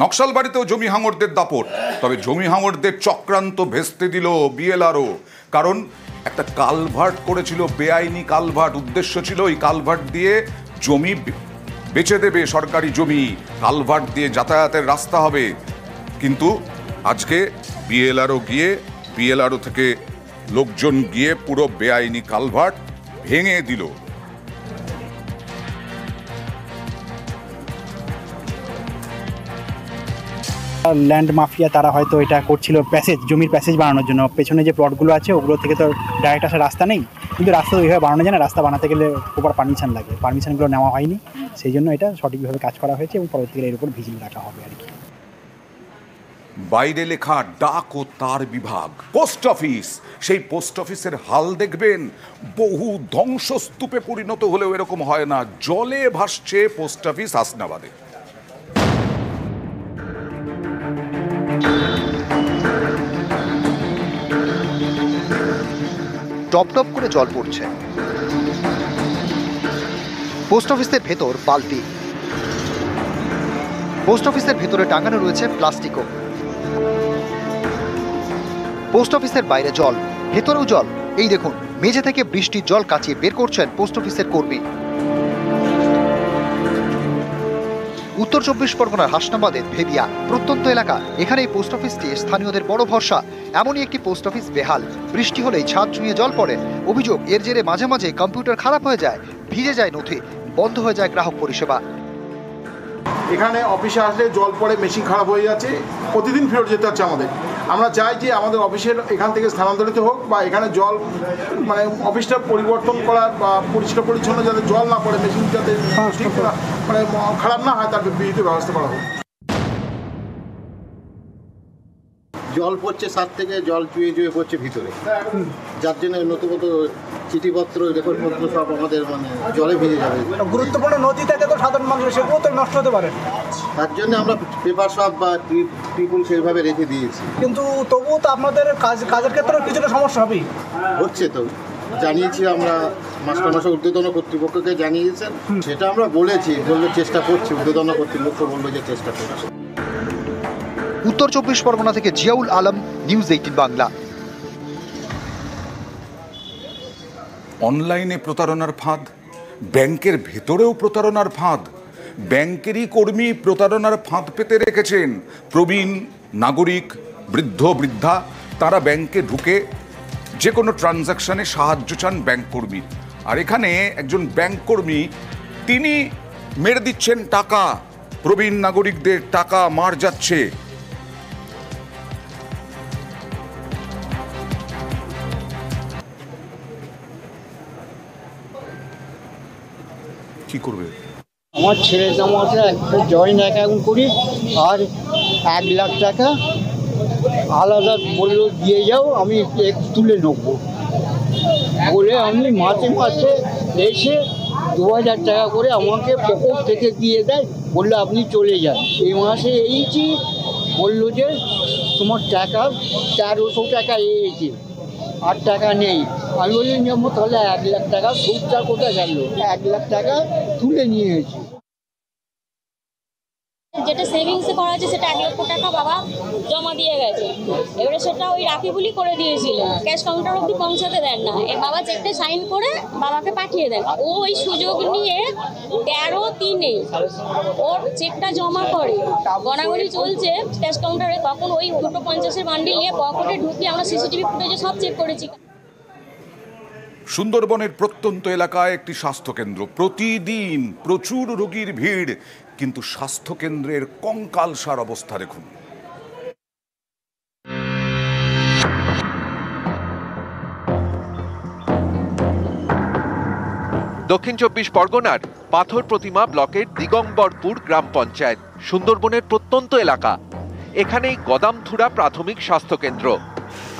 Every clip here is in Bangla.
নকশালবাড়িতেও জমি হাঙরদের দাপট, তবে জমি হাঙরদের চক্রান্ত ভেস্তে দিল বিএলআরও। কারণ একটা কালভার্ট করেছিল, বেআইনি কালভার্ট। উদ্দেশ্য ছিল এই কালভার্ট দিয়ে জমি বেচে দেবে, সরকারি জমি কালভার্ট দিয়ে যাতায়াতের রাস্তা হবে। কিন্তু আজকে বিএলআরও থেকে লোকজন গিয়ে পুরো বেআইনি কালভার্ট ভেঙে দিল। ল্যান্ড মাফিয়া তারা হয়তো এটা করছিল জমির প্যাসেজ বানানোর জন্য। পেছনে যে প্লটগুলো আছে ওগুলো থেকে তো ডাইরেক্ট আসার রাস্তা নেই, কিন্তু রাস্তা ওইভাবে বানানো যায় না। রাস্তা বানাতে গেলে প্রপার পারমিশন লাগে, পারমিশনগুলো নেওয়া হয়নি। সেই জন্য এটা সঠিকভাবে কাজ করা হয়েছে এবং পরবর্তীকালে এর উপর ভিজিল রাখা হবে আর কি। বাইরে লেখা ডাক ও তার বিভাগ, পোস্ট অফিস। সেই পোস্ট অফিসের হাল দেখবেন, বহু ধ্বংসস্তূপে পরিণত হলেও এরকম হয় না। জলে ভাসছে পোস্ট অফিস হাসনাবাদে। টপ টপ করে জল পড়ছে। পোস্ট অফিসের ভেতর বালতি, পোস্ট অফিসের ভেতরে টাঙানো রয়েছে প্লাস্টিকও। পোস্ট অফিসের বাইরে জল, ভেতরেও জল। এই দেখুন, মেঝে থেকে বৃষ্টির জল কাচিয়ে বের করছেন পোস্ট অফিসের কর্মী। উত্তর 24 পরগনার হাসনাবাদের ভেদিয়া প্রত্যন্ত এলাকা। এখানে এই পোস্ট অফিসটি স্থানীয়দের বড় ভরসা। এমনই একটি পোস্ট অফিস বেহাল, বৃষ্টি হলেই ছাদ ছুঁয়ে জল পড়ে। অভিযোগ, এর জেরে মাঝে মাঝে কম্পিউটার খারাপ হয়ে যায়, ভিজে যায় নথি, বন্ধ হয়ে যায় গ্রাহক পরিষেবা। এখানে অফিসে আসলে জল পড়ে, মেশিন খারাপ হয়ে যাচ্ছে, প্রতিদিন ফেরত যেতে হচ্ছে আমাদের। আমরা চাই যে আমাদের অফিসের এখান থেকে স্থানান্তরিত হোক, বা এখানে জল মানে অফিসটা পরিবর্তন করার বা পরিষ্কার পরিচ্ছন্ন যাতে জল না পড়ে, মেশিন যাতে ঠিক মানে খারাপ না হয় তার বিহিত ব্যবস্থা করা হোক। জল পড়ছে ছাদ থেকে, জল চুয়ে চুয়ে পড়ছে ভিতরে, যার জন্য নতুনত্ব চিঠিপত্র, রেকর্ডপত্র সব আমাদের মানে জলে ভিজে যাবে। গুরুত্বপূর্ণ নদী থেকে তো সাধারণ মানুষ সেগুলো তো নষ্ট হতে পারে, তার জন্য আমরা পেপার সব বা টিপুল সেইভাবে রেখে দিয়েছি। কিন্তু তবুও তো আপনাদের কাজের ক্ষেত্রে কিছুটা সমস্যা হবেই। হচ্ছে তো, জানিয়েছি আমরা, মাস্টারমশাই ঊর্ধ্বতন কর্তৃপক্ষকে জানিয়েছেন, সেটা আমরা বলেছি, বললে চেষ্টা করছি। ঊর্ধ্বতন কর্তৃপক্ষ বললো যে চেষ্টা করছে। উত্তর 24 পরগনা থেকে জিয়াউল আলম, নিউজ 18 বাংলা। অনলাইনে প্রতারণার ফাঁদ, ব্যাংকের ভেতরেও প্রতারণার ফাঁদ। ব্যাংকেরই কর্মী প্রতারণার ফাঁদ পেতে রেখেছেন। প্রবীণ নাগরিক, বৃদ্ধ বৃদ্ধা, তারা ব্যাংকে ঢুকে যে কোনো ট্রানজাকশানে সাহায্য চান ব্যাংক কর্মীর। আর এখানে একজন ব্যাংক কর্মী, তিনি মেরে দিচ্ছেন টাকা, প্রবীণ নাগরিকদের টাকা মার যাচ্ছে। কি করবে? আমার ছেলের জামাতে একটা জয়েন্ট অ্যাকাউন্ট করি, আর 1 লাখ টাকা আলাদা বললো দিয়ে যাও, আমি তুলে নেবো বলে আমি মাসে মাসে এসে 2000 টাকা করে আমাকে পকেট থেকে দিয়ে দেয়, বললো আপনি চলে যান। এই মাসে এইছি, বললো যে তোমার টাকা 1300 টাকা এসেছে, আর টাকা নেই। আমি বলি নেবো, তাহলে 1 লাখ টাকা সুদটা কোথায় গেল? 1 লাখ টাকা তুলে নিয়েছি। যেটা সেভিংসে করা আছে সেটা 1 লক্ষ টাকা বাবা জমা দিয়ে গেছে। এবারে সেটা ওই রাকিবুলি করে দিয়েছিল, ক্যাশ কাউন্টার অব্দি পৌঁছাতে দেন না। এ বাবা চেকটা সাইন করে বাবাকে পাঠিয়ে দেন। ও ওই সুযোগ নিয়ে 13/3 ওর চেকটা জমা করে, গণাগণি চলছে ক্যাশ কাউন্টারে। তখন ওই 250-এর বান্ডিল নিয়ে পকেটে ঢুকিয়ে আমরা সিসিটিভি ফুটেজে সব চেক করেছি। সুন্দরবনের প্রত্যন্ত এলাকায় একটি স্বাস্থ্যকেন্দ্র, প্রতিদিন প্রচুর রোগীর ভিড়, কিন্তু স্বাস্থ্যকেন্দ্রের কঙ্কালসার অবস্থা দেখুন। দক্ষিণ 24 পরগনার পাথর প্রতিমা ব্লকের দিগম্বরপুর গ্রাম পঞ্চায়েত, সুন্দরবনের প্রত্যন্ত এলাকা। এখানেই গদামথুরা প্রাথমিক স্বাস্থ্যকেন্দ্র।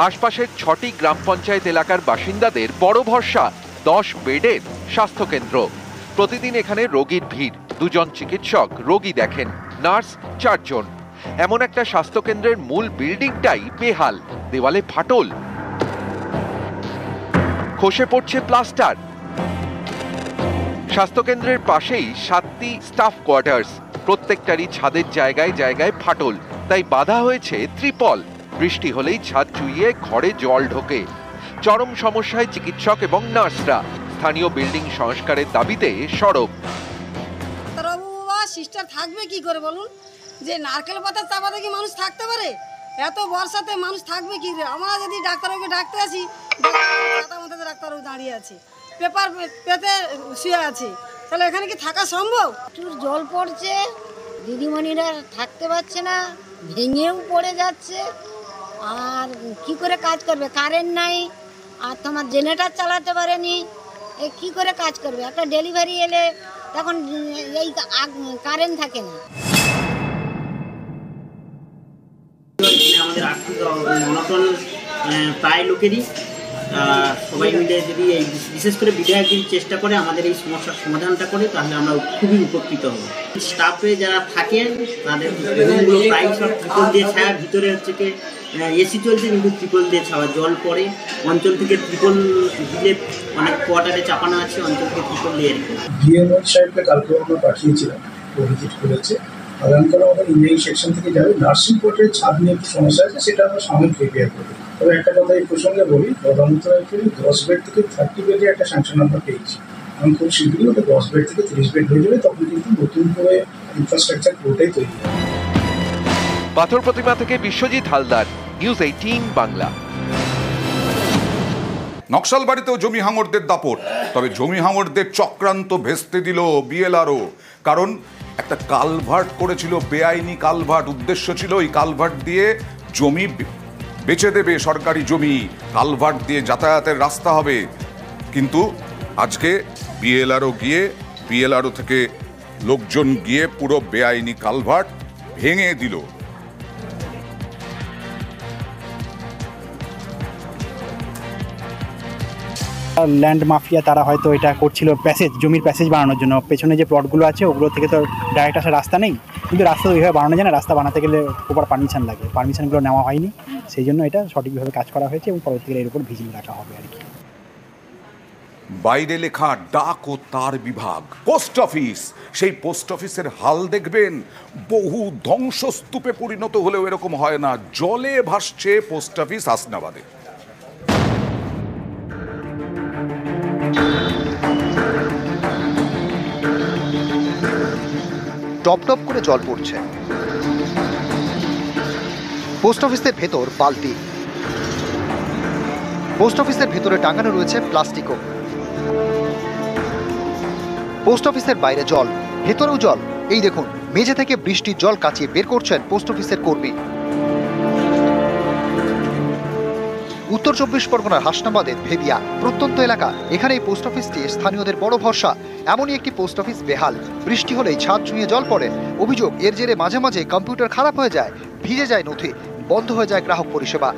আশপাশের 6টি গ্রাম পঞ্চায়েত এলাকার বাসিন্দাদের বড় ভরসা 10 বেডের স্বাস্থ্যকেন্দ্র। প্রতিদিন এখানে রোগীর ভিড়, 2 জন চিকিৎসক রোগী দেখেন, নার্স 4 জন। এমন একটা স্বাস্থ্যকেন্দ্রের মূল বিল্ডিংটাই বেহাল, দেওয়ালে ফাটল, খসে পড়ছে প্লাস্টার। স্বাস্থ্যকেন্দ্রের পাশেই 7টি স্টাফ কোয়ার্টার্স, প্রত্যেকটারই ছাদের জায়গায় জায়গায় ফাটল, তাই বাঁধা হয়েছে ত্রিপল। বৃষ্টি হলেই ছাদ চুইয়ে ঘরে জল ঢোকে। চরম সমস্যায় চিকিৎসক এবং নার্সরা। স্থানীয় বিল্ডিং সংস্কারের দাবিতে সরব। সিস্টার থাকবে কি করে বলুন, যে নারকেল পাতার চাপাতে কি মানুষ থাকতে পারে? এত বর্ষাতে মানুষ থাকবে কি? আমরা যদি ডাক্তারবাবুকে ডাকতে আসি, ডাক্তারবাবু দাঁড়িয়ে আছে, পেপার পেতে শুয়ে আছে, তাহলে এখানে কি থাকা সম্ভব? প্রচুর জল পড়ছে, দিদিমণিরা থাকতে পারছে না, ভেঙেও পড়ে যাচ্ছে। আর কি করে কাজ করবে? কারেন্ট নাই, আর তোমার জেনারেটর চালাতে পারেনি, কি করে কাজ করবে? একটা ডেলিভারি এলে তখন এই কারেন্ট থাকে না। আমাদের আর্থিক অনটন প্রায় লোকেরই, সবাই মিলে যদি এই বিশেষ করে বিধায়ক যদি চেষ্টা করে আমাদের এই সমস্যার সমাধানটা করে, তাহলে আমরা খুবই উপকৃত হব। স্টাফে যারা থাকেন তাদের রুমগুলো প্রায় সব ত্রিপল দিয়ে ছায়া, ভিতরে হচ্ছে কি এসি চলছে কিন্তু ত্রিপল দিয়ে ছাওয়া, জল পড়ে। অঞ্চল থেকে ত্রিপল দিলে অনেক কোয়ার্টারে চাপানো আছে, অঞ্চল থেকে ত্রিপল দিয়ে রেখে ডিএমও সাহেবকে কালকে আমরা পাঠিয়েছিলাম, ও ভিজিট করেছে। আগামীকাল আমাদের ইঞ্জিনিয়ারিং সেকশন থেকে যাবে। নার্সিং কোর্টের ছাদ নিয়ে একটু সমস্যা আছে, সেটা আমরা সামনে প্রিপেয়ার করবো। তবে একটা কথা এই প্রসঙ্গে বলি, গদামতলায় 10 বেড থেকে 30 বেডে একটা স্যাংশন আমরা পেয়েছি। আমি খুব শীঘ্রই ওটা 10 বেড থেকে 30 বেড হয়ে যাবে, তখন কিন্তু নতুন করে ইনফ্রাস্ট্রাকচার পুরোটাই তৈরি হবে। পাথর প্রতিমা থেকে বিশ্বজিৎ হালদার, নিউজ 18 বাংলা। নকশালবাড়িতেও জমি হাঙরদের দাপট, তবে জমি হাঙরদের চক্রান্ত ভেস্তে দিল বিএলআরও। কারণ একটা কালভার্ট করেছিল, বেআইনি কালভার্ট। উদ্দেশ্য ছিল এই কালভার্ট দিয়ে জমি বেচে দেবে, সরকারি জমি, কালভার্ট দিয়ে যাতায়াতের রাস্তা হবে। কিন্তু আজকে বিএলআরও থেকে লোকজন গিয়ে পুরো বেআইনি কালভার্ট ভেঙে দিল। ল্যান্ড মাফিয়া তারা হয়তো এটা করছিল প্যাসেজ, জমির প্যাসেজ বানানোর জন্য। পেছনে যে প্লটগুলো আছে ওগুলো থেকে তো ডাইরেক্ট আসার রাস্তা নেই, কিন্তু রাস্তা ওইভাবে বানানো যায় না। রাস্তা বানাতে গেলে প্রপার পারমিশন লাগে, পারমিশনগুলো নেওয়া হয়নি। সেই জন্য এটা সঠিকভাবে কাজ করা হয়েছে এবং পরবর্তীকালে এর উপর ভিজিল রাখা হবে আর কি। বাইরে লেখা ডাক ও তার বিভাগ, পোস্ট অফিস। সেই পোস্ট অফিসের হাল দেখবেন, বহু ধ্বংসস্তূপে পরিণত হলেও এরকম হয় না। জলে ভাসছে পোস্ট অফিস হাসনাবাদে। টপ টপ করে জল পড়ছে। পোস্ট অফিসের ভেতর বালতি, পোস্ট অফিসের ভেতরে টাঙানো রয়েছে প্লাস্টিকও। পোস্ট অফিসের বাইরে জল, ভেতরেও জল। এই দেখুন, মেঝে থেকে বৃষ্টির জল কাচিয়ে বের করছেন পোস্ট অফিসের কর্মী। উত্তর 24 পরগনার হাসনাবাদের ভেবিয়া প্রত্যন্ত এলাকা, এখানে এই পোস্ট অফিসটি স্থানীয়দের বড় ভরসা। এমনই একটি পোস্ট অফিস বেহাল, বৃষ্টি হলেই ছাদ চুঁইয়ে জল পড়ে। অভিযোগ, এর জেরে মাঝে মাঝে কম্পিউটার খারাপ হয়ে যায়, ভিজে যায় নথি, বন্ধ হয়ে যায় গ্রাহক পরিষেবা।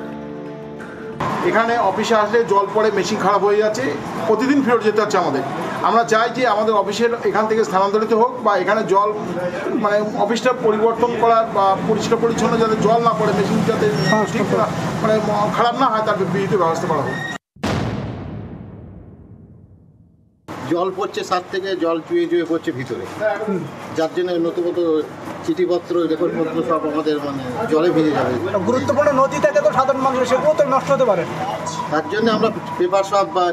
এখানে অফিসে আসলে জল পড়ে, মেশিন খারাপ হয়ে যাচ্ছে, প্রতিদিন ফেরত যেতে হচ্ছে আমাদের। আমরা চাই যে আমাদের অফিসের এখান থেকে স্থানান্তরিত হোক, বা এখানে জল মানে অফিসটা পরিবর্তন করার বা পরিষ্কার পরিচ্ছন্ন যাতে জল না পড়ে, মেশিন যাতে মানে খারাপ না হয় তার বিহিত ব্যবস্থা করা হোক। জল পড়ছে ছাদ থেকে, জল চুয়ে চুয়ে পড়ছে ভিতরে, যার জন্য নতুন চিঠিপত্র রেকর্ডপত্র সব আমাদের জলে ভিজে যাবে। গুরুত্বপূর্ণ নদী থেকে তো সাধারণ মানুষের সেগুলো তো নষ্ট হতে পারে, তার জন্য আমরা পেপার সব বা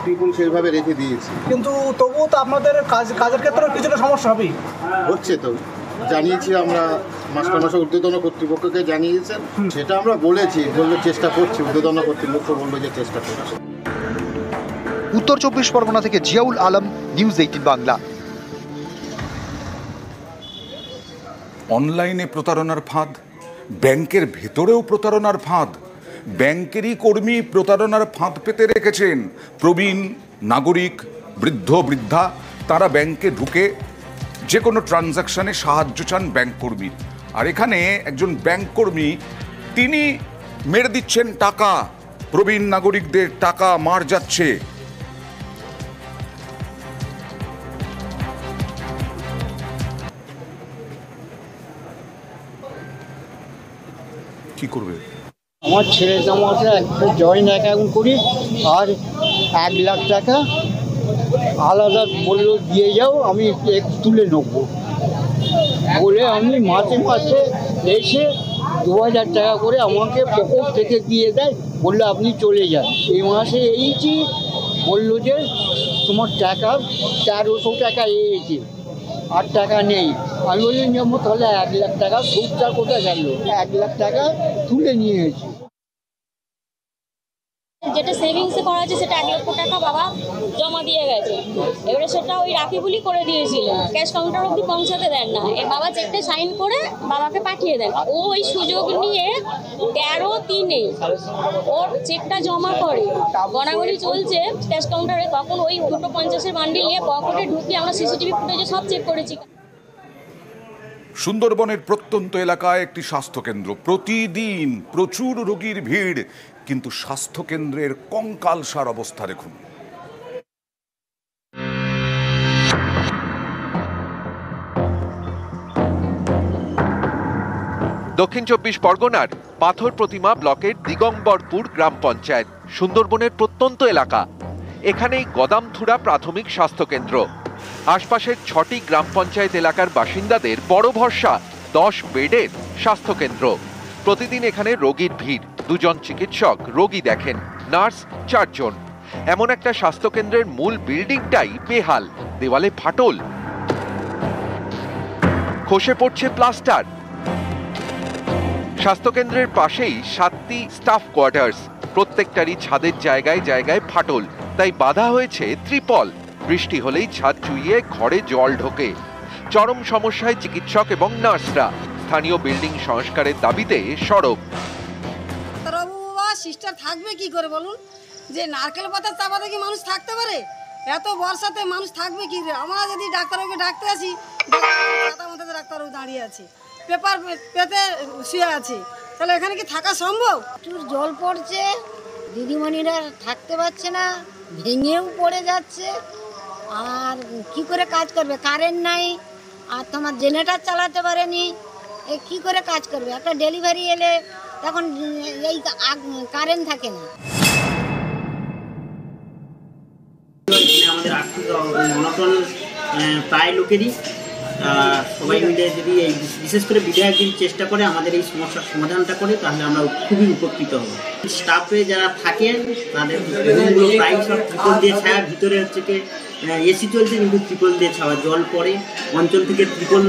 ট্রিপল সেইভাবে রেখে দিয়েছি। কিন্তু তবুও তো আপনাদের কাজের ক্ষেত্রে কিছুটা সমস্যা হবেই। হচ্ছে তো, জানিয়েছি আমরা, মাস্টারমশাই ঊর্ধ্বতন কর্তৃপক্ষকে জানিয়েছেন, সেটা আমরা বলেছি, বললে চেষ্টা করছি। ঊর্ধ্বতন কর্তৃপক্ষ বললো যে চেষ্টা করছে। উত্তর 24 পরগনা থেকে জিয়াউল আলম, নিউজ 18 বাংলা। অনলাইনে প্রতারণার ফাঁদ, ব্যাংকের ভেতরেও প্রতারণার ফাঁদ। ব্যাংকেরই কর্মী প্রতারণার ফাঁদ পেতে রেখেছেন। প্রবীণ নাগরিক, বৃদ্ধ বৃদ্ধা, তারা ব্যাংকে ঢুকে যে কোনো ট্রানজাকশানে সাহায্য চান ব্যাংক কর্মীর। আর এখানে একজন ব্যাংক কর্মী, তিনি মেরে দিচ্ছেন টাকা, প্রবীণ নাগরিকদের টাকা মার যাচ্ছে। কি করবে? আমার ছেলে জামাটা একটা জয়েন্ট অ্যাকাউন্ট করি, আর 1 লাখ টাকা আলাদা বললো দিয়ে যাও, আমি তুলে নেবো। বলে আমি মাসে মাসে এসে 2000 টাকা করে আমাকে পকেট থেকে দিয়ে দেয়, বললো আপনি চলে যান। এই মাসে এইছি, বললো যে তোমার টাকা 1300 টাকা এসেছে, আর টাকা নেই। আমি বললাম যেমন তাহলে 1 লাখ টাকা সুদটা কোথায় গেল? 1 লাখ টাকা তুলে নিয়েছি। যেটা সেভিংসে করা আছে সেটা 1 লক্ষ টাকা বাবা জমা দিয়ে গেছে। এবারে সেটা ওই রাখিবুলি করে দিয়েছিল, ক্যাশ কাউন্টার অবধি পৌঁছাতে দেন না। এর বাবা চেকটা সাইন করে বাবাকে পাঠিয়ে দেন। ও ওই সুযোগ নিয়ে 13/3 ওর চেকটা জমা করে, গণাগণি চলছে ক্যাশ কাউন্টারে। তখন ওই 250-এর বান্ডিল নিয়ে পকেটে ঢুকিয়ে আমরা সিসিটিভি ফুটেজে সব চেক করেছি। সুন্দরবনের প্রত্যন্ত এলাকায় একটি স্বাস্থ্যকেন্দ্র, প্রতিদিন প্রচুর রোগীর ভিড়, কিন্তু স্বাস্থ্যকেন্দ্রের কঙ্কালসার অবস্থা দেখুন। দক্ষিণ 24 পরগনার পাথর প্রতিমা ব্লকের দিগম্বরপুর গ্রাম পঞ্চায়েত, সুন্দরবনের প্রত্যন্ত এলাকা। এখানেই গদামথুরা প্রাথমিক স্বাস্থ্যকেন্দ্র। আশপাশের 6টি গ্রাম পঞ্চায়েত এলাকার বাসিন্দাদের বড় ভরসা 10 বেডের স্বাস্থ্যকেন্দ্র। প্রতিদিন এখানে রোগীর ভিড়, 2 জন চিকিৎসক রোগী দেখেন, নার্স 4 জন। এমন একটা স্বাস্থ্যকেন্দ্রের মূল বিল্ডিংটাই বেহাল, দেওয়ালে ফাটল, খসে পড়ছে প্লাস্টার। স্বাস্থ্যকেন্দ্রের পাশেই 7টি স্টাফ কোয়ার্টার্স, প্রত্যেকটারই ছাদের জায়গায় জায়গায় ফাটল, তাই বাধা হয়েছে ত্রিপল। বৃষ্টি হলেই ছাদ চুইয়ে ঘরে জল ঢোকে। চরম সমস্যায় চিকিৎসক এবং নার্সরা। স্থানীয় বিল্ডিং সংস্কারের দাবিতে সরব। সিস্টার থাকবে কি করে বলুন? যে নারকেল পাতার চাপাতে কি মানুষ থাকতে পারে? এত বর্ষাতে মানুষ থাকবে কি করে? আমরা যদি ডাক্তারবাবুকে ডাকতে আসি, ডাক্তারবাবু দাঁড়িয়ে আছে, পেপার পেতে শুয়ে আছে, তাহলে এখানে কি থাকা সম্ভব? প্রচুর জল পড়ছে, দিদিমণিরা থাকতে পারছে না, ভেঙেও পড়ে যাচ্ছে। আর কি করে কাজ করবে? কারেন্ট নাই, আর তোমার জেনারেটর চালাতে পারেনি, এ কি করে কাজ করবে? একটা ডেলিভারি এলে তখন এই কারেন্ট থাকে না। আমাদের আর্থিক অনটন প্রায় লোকেরই, সবাই মিলে যদি এই বিশেষ করে বিধায়ক যদি চেষ্টা করে আমাদের এই সমস্যার সমাধানটা করে, তাহলে আমরা খুবই উপকৃত হব। স্টাফে যারা থাকেন তাদের রুমগুলো প্রায় সব ত্রিপল দিয়ে ছায়া, ভিতরে হচ্ছে কি এসি চলছে কিন্তু ত্রিপল দিয়ে ছাওয়া, জল পড়ে অঞ্চল থেকে ত্রিপল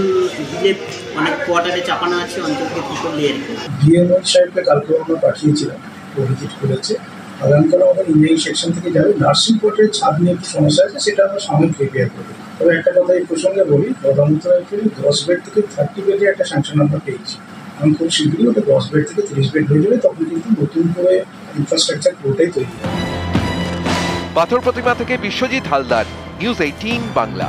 দিলে অনেক কোয়ার্টারে চাপানো আছে, অঞ্চল থেকে ত্রিপল দিয়ে রেখে। ডিএমও সাহেবকে কালকে আমরা পাঠিয়েছিলাম, ও ভিজিট করেছে। আগামীকাল আমাদের ইঞ্জিনিয়ারিং সেকশন থেকে যাবে। নার্সিং কোর্টের ছাদ নিয়ে একটু সমস্যা আছে, সেটা আমরা সাময়িক রিপেয়ার করবো। তবে একটা কথা এই প্রসঙ্গে বলি, গদামথুরায় 10 বেড থেকে 30 বেডে একটা স্যাংশন আমরা পেয়েছি। আমি খুব শীঘ্রই ওটা 10 বেড থেকে 30 বেড হয়ে যাবে, তখন কিন্তু নতুন করে ইনফ্রাস্ট্রাকচার পুরোটাই তৈরি হবে। পাথর প্রতিমা থেকে বিশ্বজিৎ হালদার, নিউজ 18 বাংলা।